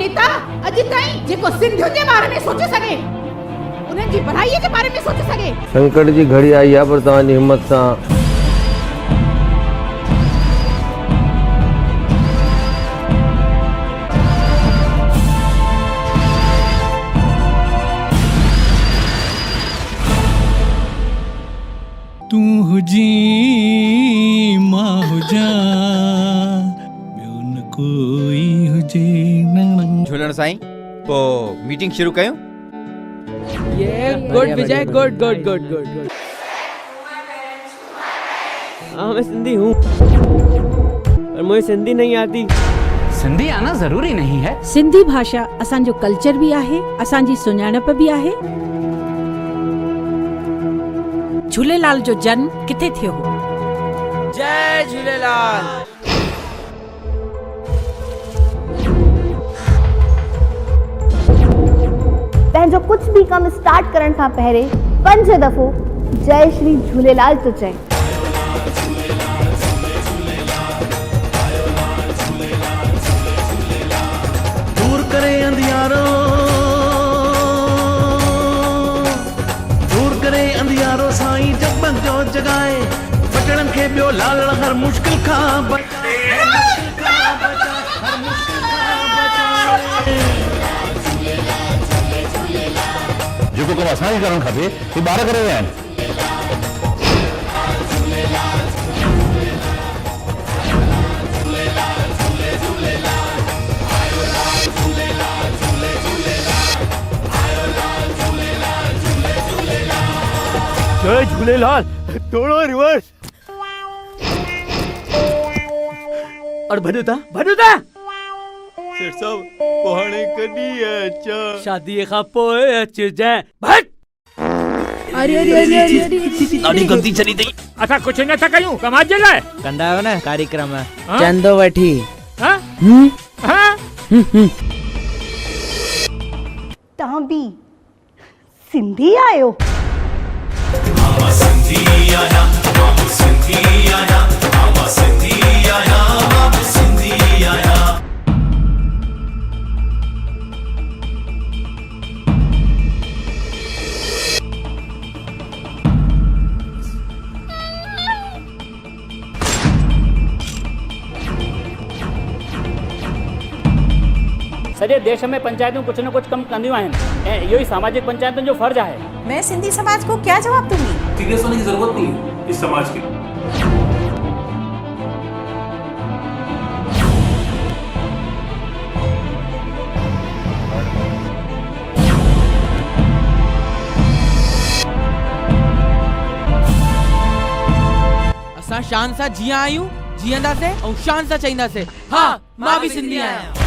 नेता अॼु ताईं जेको सिंधियुनि जे बारे में सोचे सघे, उन्हनि जी भलाईअ जे बारे में सोचे सघे। संकट जी घड़ी आई आहे, पर तव्हांजी हिम्मत सां तू हुजी मां हुजा ॿियो न कोई हुजे न। झूलण साईं, पोइ मीटिंग शुरू कयूं। ये good Vijay, good good good good good. हाँ मैं सिंधी हूँ, पर मुझे सिंधी नहीं आती। सिंधी आना जरूरी नहीं है। सिंधी भाषा असांजो कल्चर भी आहे, असांजी सुञाणप भी आहे। झूलेलाल जो जन्म किथे थियो हो? जय झूलेलाल। पंहिंजो कुछ भी कम स्टार्ट करण खां पहिरे 5 दफ़ो जय श्री झूलेलाल तो चए। दूर करे अंधियारो, दूर करे अंधियारो साईं जगमग जो जगाए, बटणनि खे ॿियो लालण हर मुश्किल खां बचाए, हर मुश्किल खां बचाए। जेको कमु असांखे करणु खपे हे ॿार करे रहिया आहिनि। जय झूलेलाल। थोड़ो रिवर्स। और भनुता भनुता सिर साहब पोहाणे कदी अचा शादी खां पोइ अचजे। भट अरे अरे अरे अरे ॾाढी गलती चली अथई। असां कुछ न था कयूं, समाज जे लाइ कंदा आहियो न कार्यक्रम चंदो वठी। हाँ? हाँ? तव्हां बि सिंधी आहियो? सॼे देश में पंचायतूं कुछ न कुछ कम कंदियूं आहिनि ऐं इहो ई सामाजिक पंचायतुनि जो फर्ज आहे। मैं सिंधी समाज को क्या जवाब दूंगी? सीरियस होने की जरूरत नहीं है इस समाज की। असां शान सां जीअं आहियूं, जीअंदासीं ऐं शान सां चईंदासीं। हाँ मां भी सिंधी आहियां।